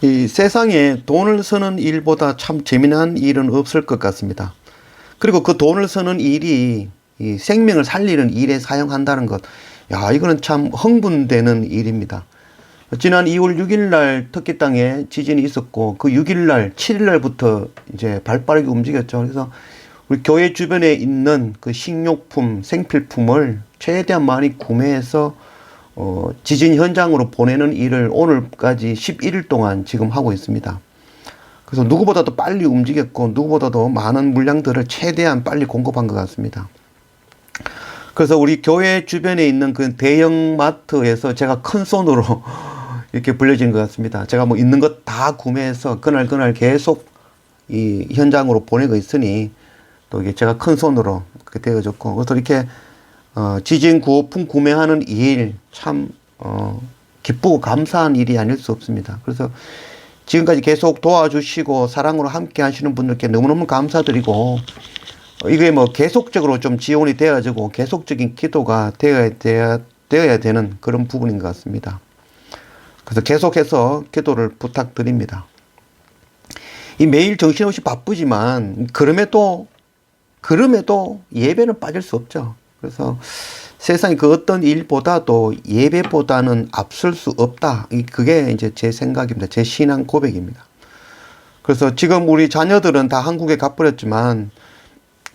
이 세상에 돈을 쓰는 일보다 참 재미난 일은 없을 것 같습니다. 그리고 그 돈을 쓰는 일이 이 생명을 살리는 일에 사용한다는 것. 야, 이거는 참 흥분되는 일입니다. 지난 2월 6일 날 터키 땅에 지진이 있었고 그 6일 날, 7일 날부터 이제 발빠르게 움직였죠. 그래서 우리 교회 주변에 있는 그 식료품, 생필품을 최대한 많이 구매해서 지진 현장으로 보내는 일을 오늘까지 11일 동안 지금 하고 있습니다. 그래서 누구보다도 빨리 움직였고 누구보다도 많은 물량들을 최대한 빨리 공급한 것 같습니다. 그래서 우리 교회 주변에 있는 그 대형 마트에서 제가 큰 손으로 이렇게 불려진 것 같습니다. 제가 뭐 있는 것 다 구매해서 그날 계속 이 현장으로 보내고 있으니 또 이게 제가 큰 손으로 그렇게 되어졌고, 그래서 이렇게 지진 구호품 구매하는 일 참 기쁘고 감사한 일이 아닐 수 없습니다. 그래서 지금까지 계속 도와주시고 사랑으로 함께 하시는 분들께 너무너무 감사드리고, 이게 뭐 계속적으로 좀 지원이 되어지고 계속적인 기도가 되어야 되는 그런 부분인 것 같습니다. 그래서 계속해서 기도를 부탁드립니다. 이 매일 정신없이 바쁘지만 그럼에도 예배는 빠질 수 없죠. 그래서 세상에 그 어떤 일보다도 예배보다는 앞설 수 없다. 그게 이제 제 생각입니다. 제 신앙 고백입니다. 그래서 지금 우리 자녀들은 다 한국에 가버렸지만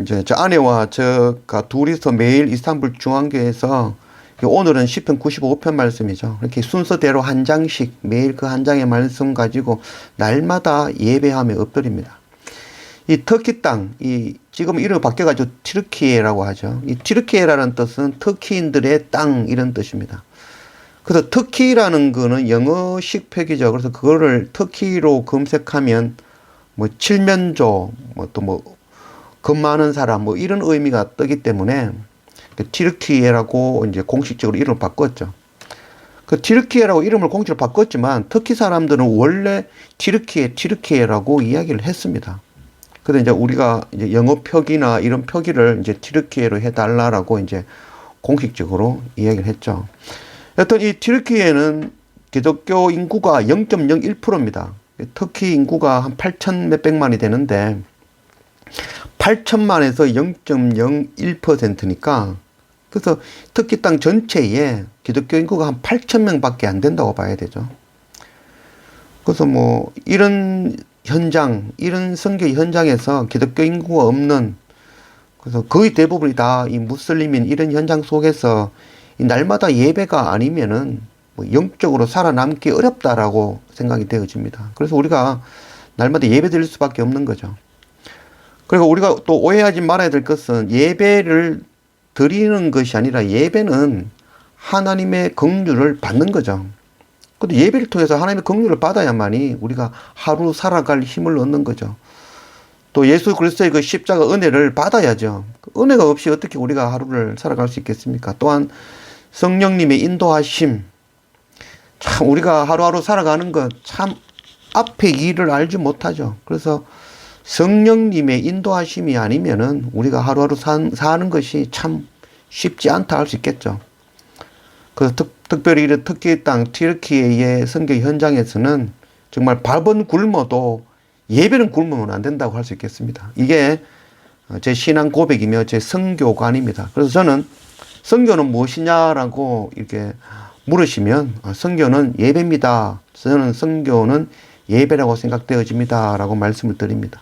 이제 저 아내와 저가 둘이서 매일 이스탄불 중앙교회에서, 오늘은 시편 95편 말씀이죠. 이렇게 순서대로 한 장씩 매일 그 한 장의 말씀 가지고 날마다 예배하며 엎드립니다. 이 터키 땅, 지금 이름이 바뀌어가지고 튀르키예라고 하죠. 이 튀르키예라는 뜻은 터키인들의 땅, 이런 뜻입니다. 그래서 터키라는 거는 영어식 표기죠. 그래서 그거를 터키로 검색하면 뭐 칠면조, 겁 많은 사람, 이런 의미가 뜨기 때문에 튀르키예라고 이제 공식적으로 이름을 바꿨죠. 그 튀르키예라고 이름을 공식으로 바꿨지만 터키 사람들은 원래 튀르키예라고 이야기를 했습니다. 근데 이제 우리가 이제 영어 표기나 이런 표기를 이제 튀르키예로 해달라라고 이제 공식적으로 이야기를 했죠. 여튼 이 튀르키예는 기독교 인구가 0.01%입니다. 터키 인구가 한 8천 몇백만이 되는데 8천만에서 0.01%니까, 그래서 터키 땅 전체에 기독교 인구가 한 8천 명밖에 안 된다고 봐야 되죠. 그래서 뭐 이런 현장, 이런 선교 현장에서 기독교 인구가 없는, 그래서 거의 대부분이 다 이 무슬림인 이런 현장 속에서 이 날마다 예배가 아니면은 뭐 영적으로 살아남기 어렵다라고 생각이 되어집니다. 그래서 우리가 날마다 예배 드릴 수밖에 없는 거죠. 그리고 우리가 또 오해하지 말아야 될 것은 예배를 드리는 것이 아니라 예배는 하나님의 긍휼을 받는 거죠. 근데 예배를 통해서 하나님의 긍휼을 받아야만이 우리가 하루 살아갈 힘을 얻는 거죠. 또 예수 그리스도의 그 십자가 은혜를 받아야죠. 은혜가 없이 어떻게 우리가 하루를 살아갈 수 있겠습니까? 또한 성령님의 인도하심, 참 우리가 하루하루 살아가는 것 참 앞의 일을 알지 못하죠. 그래서 성령님의 인도하심이 아니면은 우리가 하루하루 사는 것이 참 쉽지 않다 할 수 있겠죠. 그래서 특별히 이런 터키 땅 튀르키예의 선교 현장에서는 정말 밥은 굶어도 예배는 굶으면 안 된다고 할 수 있겠습니다. 이게 제 신앙 고백이며 제 선교관입니다. 그래서 저는 선교는 무엇이냐라고 이렇게 물으시면 선교는 예배입니다. 저는 선교는 예배라고 생각되어집니다. 라고 말씀을 드립니다.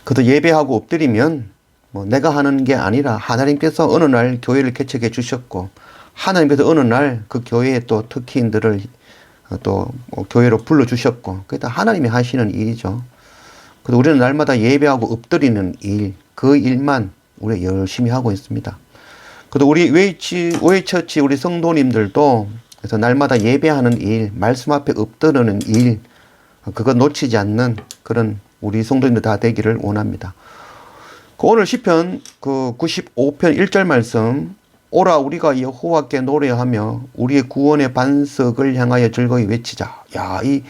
그래서 예배하고 엎드리면 뭐 내가 하는 게 아니라 하나님께서 어느 날 교회를 개척해 주셨고 하나님께서 어느 날 그 교회에 또 터키인들을 또 교회로 불러주셨고 그게 다 하나님이 하시는 일이죠. 그래서 우리는 날마다 예배하고 엎드리는 일, 그 일만 우리 열심히 하고 있습니다. 그래서 우리 웨이처치 우리 성도님들도 그래서 날마다 예배하는 일, 말씀 앞에 엎드리는 일, 그거 놓치지 않는 그런 우리 성도님들 다 되기를 원합니다. 오늘 시편 95편 1절 말씀, 오라 우리가 여호와께 노래하며 우리의 구원의 반석을 향하여 즐거이 외치자. 야, 이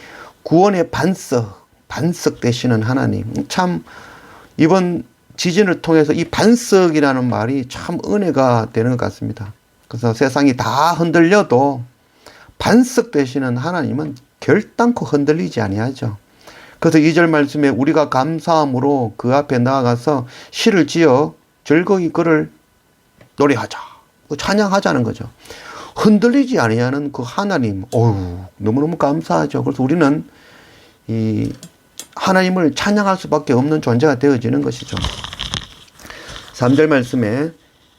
구원의 반석 되시는 하나님, 참 이번 지진을 통해서 이 반석이라는 말이 참 은혜가 되는 것 같습니다. 그래서 세상이 다 흔들려도 반석 되시는 하나님은 결단코 흔들리지 아니하죠. 그래서 2절 말씀에 우리가 감사함으로 그 앞에 나아가서 시를 지어 즐거이 그를 노래하자, 찬양하자는 거죠. 흔들리지 아니하는 그 하나님, 너무너무 감사하죠. 그래서 우리는 이 하나님을 찬양할 수밖에 없는 존재가 되어지는 것이죠. 3절 말씀에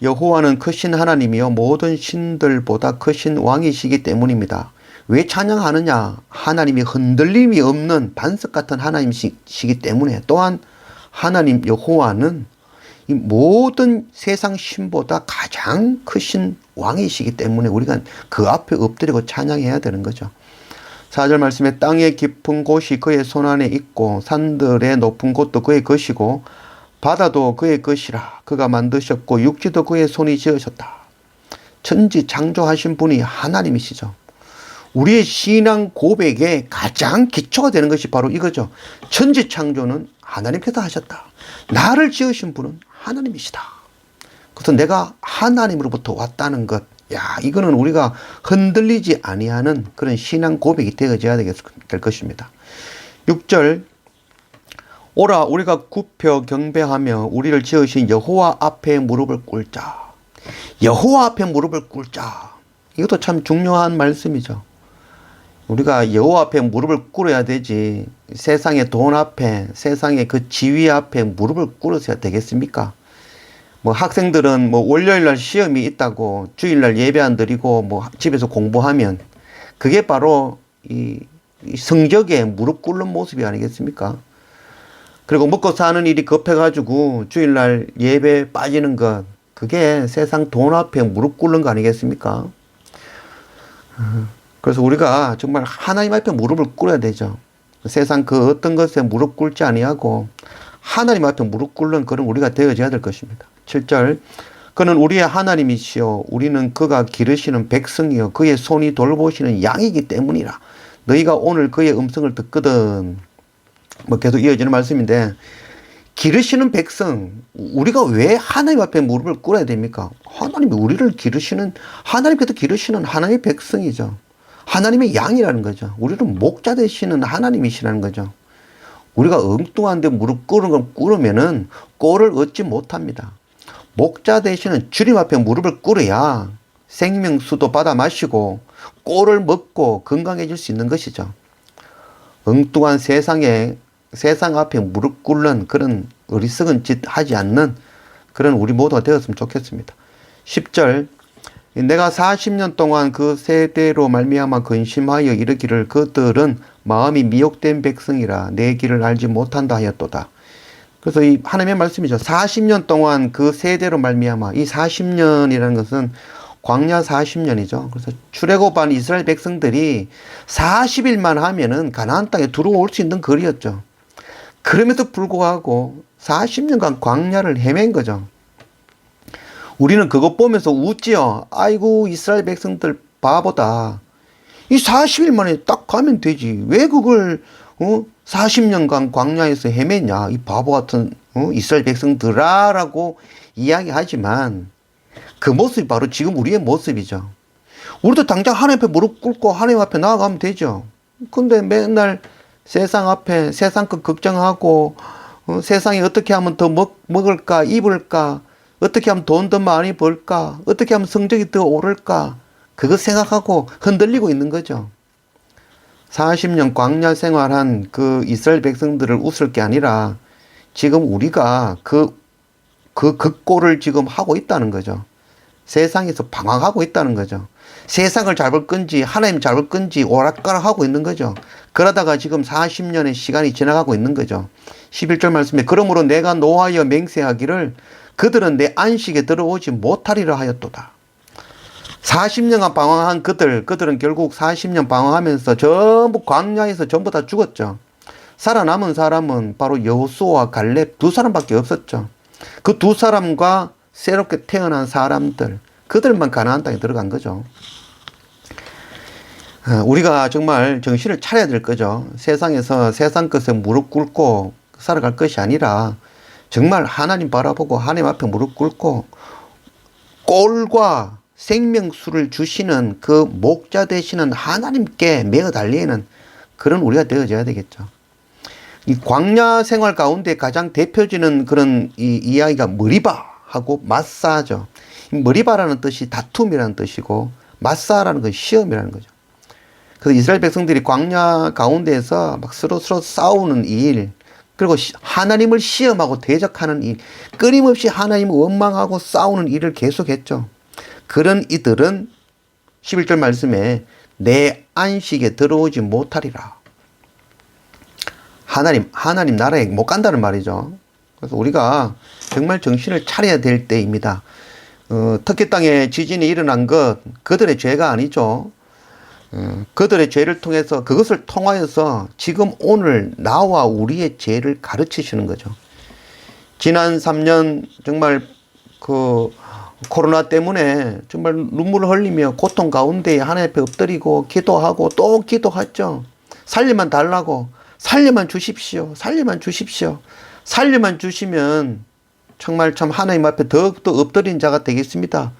여호와는 크신 하나님이요 모든 신들보다 크신 왕이시기 때문입니다. 왜 찬양하느냐? 하나님이 흔들림이 없는 반석 같은 하나님이시기 때문에, 또한 하나님 여호와는 이 모든 세상 신보다 가장 크신 왕이시기 때문에 우리가 그 앞에 엎드리고 찬양해야 되는 거죠. 4절 말씀에 땅의 깊은 곳이 그의 손 안에 있고 산들의 높은 곳도 그의 것이고 바다도 그의 것이라. 그가 만드셨고 육지도 그의 손이 지으셨다. 천지 창조하신 분이 하나님이시죠. 우리의 신앙 고백의 가장 기초가 되는 것이 바로 이거죠. 천지 창조는 하나님께서 하셨다. 나를 지으신 분은 하나님이시다. 그래서 내가 하나님으로부터 왔다는 것, 이거는 우리가 흔들리지 아니하는 그런 신앙 고백이 되어져야 될 것입니다. 6절, 오라 우리가 굽혀 경배하며 우리를 지으신 여호와 앞에 무릎을 꿇자. 여호와 앞에 무릎을 꿇자. 이것도 참 중요한 말씀이죠. 우리가 여호와 앞에 무릎을 꿇어야 되지, 세상의 돈 앞에, 세상의 그 지위 앞에 무릎을 꿇어서야 되겠습니까? 뭐 학생들은 뭐 월요일날 시험이 있다고 주일날 예배 안 드리고 뭐 집에서 공부하면 그게 바로 이 성적에 무릎 꿇는 모습이 아니겠습니까? 그리고 먹고 사는 일이 급해가지고 주일날 예배 빠지는 것, 그게 세상 돈 앞에 무릎 꿇는 거 아니겠습니까? 그래서 우리가 정말 하나님 앞에 무릎을 꿇어야 되죠. 세상 그 어떤 것에 무릎 꿇지 아니하고 하나님 앞에 무릎 꿇는 그런 우리가 되어져야 될 것입니다. 7절, 그는 우리의 하나님이시요 우리는 그가 기르시는 백성이요 그의 손이 돌보시는 양이기 때문이라. 너희가 오늘 그의 음성을 듣거든. 뭐 계속 이어지는 말씀인데, 기르시는 백성, 우리가 왜 하나님 앞에 무릎을 꿇어야 됩니까? 하나님이 우리를 기르시는, 하나님께서 기르시는 하나님의 백성이죠. 하나님의 양이라는 거죠. 우리는 목자 되시는 하나님이시라는 거죠. 우리가 엉뚱한데 무릎 꿇으면은 꼴을 얻지 못합니다. 목자 되시는 주님 앞에 무릎을 꿇어야 생명수도 받아 마시고 꼴을 먹고 건강해질 수 있는 것이죠. 엉뚱한 세상 앞에 무릎 꿇는 그런 어리석은 짓 하지 않는 그런 우리 모두가 되었으면 좋겠습니다. 10절, 내가 40년 동안 그 세대로 말미암아 근심하여 이르기를 그들은 마음이 미혹된 백성이라 내 길을 알지 못한다 하였도다. 그래서 이 하나님의 말씀이죠. 40년 동안 그 세대로 말미암아, 이 40년이라는 것은 광야 40년이죠. 그래서 출애굽한 이스라엘 백성들이 40일만 하면은 가나안 땅에 들어올 수 있는 거리였죠. 그럼에도 불구하고 40년간 광야를 헤맨 거죠. 우리는 그것 보면서 웃지요. 아이고 이스라엘 백성들 바보다. 이 40일 만에 딱 가면 되지. 왜 그걸 40년간 광야에서 헤매냐. 이 바보 같은 이스라엘 백성들아라고 이야기하지만 그 모습이 바로 지금 우리의 모습이죠. 우리도 당장 하나님 앞에 무릎 꿇고 하나님 앞에 나아가면 되죠. 근데 맨날 세상 앞에 세상 것 걱정하고 세상에 어떻게 하면 더 먹을까 입을까, 어떻게 하면 돈 더 많이 벌까, 어떻게 하면 성적이 더 오를까, 그거 생각하고 흔들리고 있는 거죠. 40년 광야 생활한 그 이스라엘 백성들을 웃을 게 아니라 지금 우리가 그 꼴을 지금 하고 있다는 거죠. 세상에서 방황하고 있다는 거죠. 세상을 잡을 건지 하나님 잡을 건지 오락가락하고 있는 거죠. 그러다가 지금 40년의 시간이 지나가고 있는 거죠. 11절 말씀에 그러므로 내가 노하여 맹세하기를 그들은 내 안식에 들어오지 못하리라 하였도다. 40년간 방황한 그들은 결국 40년 방황하면서 전부 광야에서 전부 다 죽었죠. 살아남은 사람은 바로 여호수아와 갈렙 두 사람밖에 없었죠. 그 두 사람과 새롭게 태어난 사람들, 그들만 가나안 땅에 들어간 거죠. 우리가 정말 정신을 차려야 될 거죠. 세상에서 세상 것에 무릎 꿇고 살아갈 것이 아니라 정말 하나님 바라보고 하나님 앞에 무릎 꿇고 꼴과 생명수를 주시는 그 목자 되시는 하나님께 매어 달리는 그런 우리가 되어져야 되겠죠. 이 광야 생활 가운데 가장 대표지는 그런 이 이야기가 머리바하고 마사죠. 머리바라는 뜻이 다툼이라는 뜻이고 마사라는 건 시험이라는 거죠. 그래서 이스라엘 백성들이 광야 가운데에서 막 서로 싸우는 일, 그리고 하나님을 시험하고 대적하는 일, 끊임없이 하나님을 원망하고 싸우는 일을 계속했죠. 그런 이들은 11절 말씀에 내 안식에 들어오지 못하리라. 하나님 나라에 못 간다는 말이죠. 그래서 우리가 정말 정신을 차려야 될 때입니다. 터키 땅에 지진이 일어난 것 그들의 죄가 아니죠. 그들의 죄를 통해서 그것을 통하여서 지금 오늘 나와 우리의 죄를 가르치시는 거죠. 지난 3년 정말 그 코로나 때문에 정말 눈물을 흘리며 고통 가운데 하나님 앞에 엎드리고 기도하고 또 기도했죠. 살려만 달라고, 살려만 주십시오, 살려만 주십시오. 살려만 주시면 정말 참 하나님 앞에 더욱더 엎드린 자가 되겠습니다.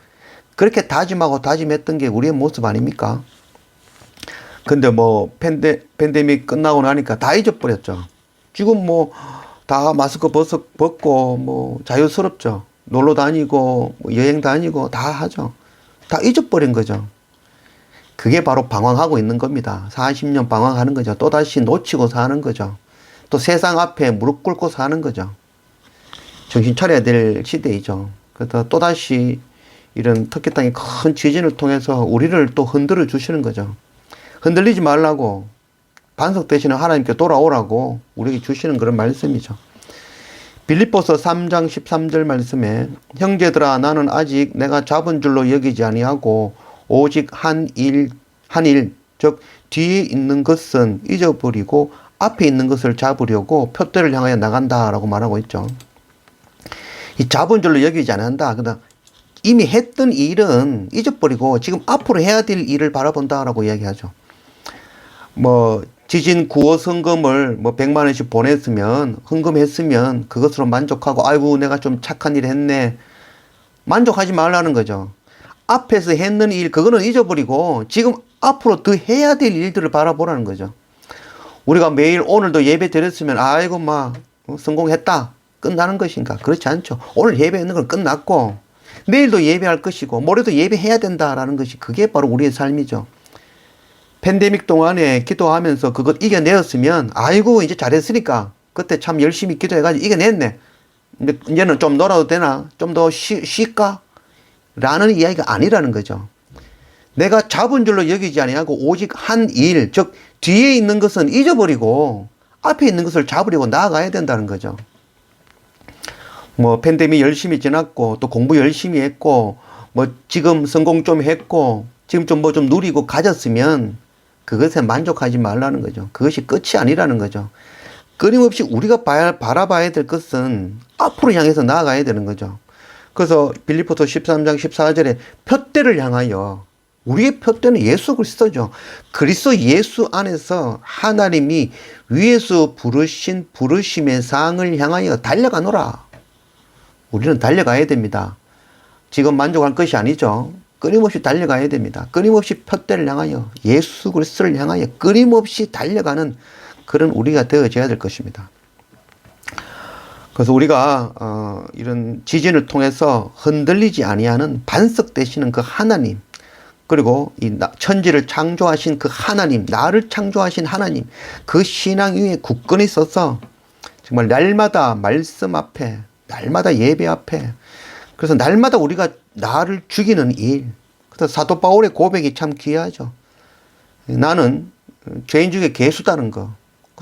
그렇게 다짐하고 다짐했던 게 우리의 모습 아닙니까? 근데 뭐 팬데믹 끝나고 나니까 다 잊어버렸죠. 지금 뭐 다 마스크 벗고 뭐 자유스럽죠. 놀러 다니고 뭐 여행 다니고 다 하죠. 다 잊어버린 거죠. 그게 바로 방황하고 있는 겁니다. 40년 방황하는 거죠. 또다시 놓치고 사는 거죠. 또 세상 앞에 무릎 꿇고 사는 거죠. 정신 차려야 될 시대이죠. 그래서 또다시 이런 터키 땅의 큰 지진을 통해서 우리를 또 흔들어 주시는 거죠. 흔들리지 말라고, 반석되시는 하나님께 돌아오라고 우리에게 주시는 그런 말씀이죠. 빌립보서 3장 13절 말씀에 형제들아 나는 아직 내가 잡은 줄로 여기지 아니하고 오직 한 일 즉 뒤에 있는 것은 잊어버리고 앞에 있는 것을 잡으려고 표대를 향하여 나간다라고 말하고 있죠. 이 잡은 줄로 여기지 않는다. 그러나 이미 했던 일은 잊어버리고 지금 앞으로 해야 될 일을 바라본다라고 이야기하죠. 뭐 지진 구호 성금을 뭐 100만 원씩 보냈으면 헌금했으면 그것으로 만족하고 아이고 내가 좀 착한 일 했네 만족하지 말라는 거죠. 앞에서 했는 일 그거는 잊어버리고 지금 앞으로 더 해야 될 일들을 바라보라는 거죠. 우리가 매일 오늘도 예배 드렸으면 아이고 막 성공했다 끝나는 것인가? 그렇지 않죠. 오늘 예배하는 건 끝났고 내일도 예배할 것이고 모레도 예배해야 된다라는 것이 그게 바로 우리의 삶이죠. 팬데믹 동안에 기도하면서 그것 이겨내었으면 아이고 이제 잘했으니까 그때 참 열심히 기도해가지고 이겨냈네. 이제는 좀 놀아도 되나? 좀 더 쉴까? 라는 이야기가 아니라는 거죠. 내가 잡은 줄로 여기지 아니하고 오직 한 일, 즉 뒤에 있는 것은 잊어버리고 앞에 있는 것을 잡으려고 나아가야 된다는 거죠. 뭐 팬데믹 열심히 지났고 또 공부 열심히 했고 뭐 지금 성공 좀 했고 지금 좀 뭐 좀 누리고 가졌으면 그것에 만족하지 말라는 거죠. 그것이 끝이 아니라는 거죠. 끊임없이 우리가 바라봐야 될 것은 앞으로 향해서 나아가야 되는 거죠. 그래서 빌립보서 13장 14절에 표대를 향하여 우리의 표대는 예수 그리스도죠. 그리스도 예수 안에서 하나님이 위에서 부르신 부르심의 상을 향하여 달려가노라. 우리는 달려가야 됩니다. 지금 만족할 것이 아니죠. 끊임없이 달려가야 됩니다. 끊임없이 표대를 향하여 예수 그리스도를 향하여 끊임없이 달려가는 그런 우리가 되어져야 될 것입니다. 그래서 우리가 이런 지진을 통해서 흔들리지 아니하는 반석 되시는 그 하나님, 그리고 이 천지를 창조하신 그 하나님, 나를 창조하신 하나님, 그 신앙 위에 굳건히 서서 정말 날마다 말씀 앞에, 날마다 예배 앞에, 그래서 날마다 우리가 나를 죽이는 일. 그래서 사도 바울의 고백이 참 귀하죠. 나는 죄인 중에 괴수다는 거.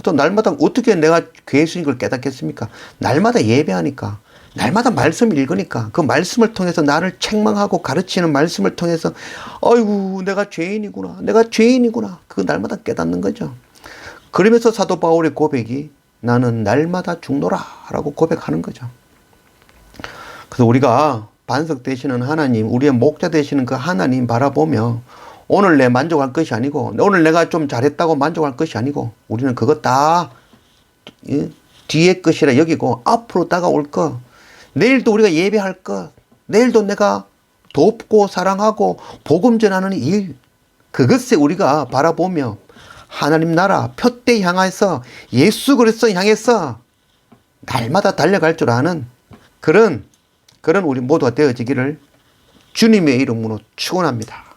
또 날마다 어떻게 내가 괴수인 걸 깨닫겠습니까? 날마다 예배하니까, 날마다 말씀을 읽으니까, 그 말씀을 통해서 나를 책망하고 가르치는 말씀을 통해서 아이고 내가 죄인이구나, 내가 죄인이구나, 그 날마다 깨닫는 거죠. 그러면서 사도 바울의 고백이 나는 날마다 죽노라 라고 고백하는 거죠. 그래서 우리가 반석 되시는 하나님, 우리의 목자 되시는 그 하나님 바라보며 오늘 내 만족할 것이 아니고 오늘 내가 좀 잘했다고 만족할 것이 아니고 우리는 그것 다 뒤의 것이라 여기고 앞으로 다가올 것, 내일도 우리가 예배할 것, 내일도 내가 돕고 사랑하고 복음 전하는 일, 그것에 우리가 바라보며 하나님 나라 표대 향해서 예수 그리스도 향해서 날마다 달려갈 줄 아는 그런 우리 모두가 되어지기를 주님의 이름으로 축원합니다.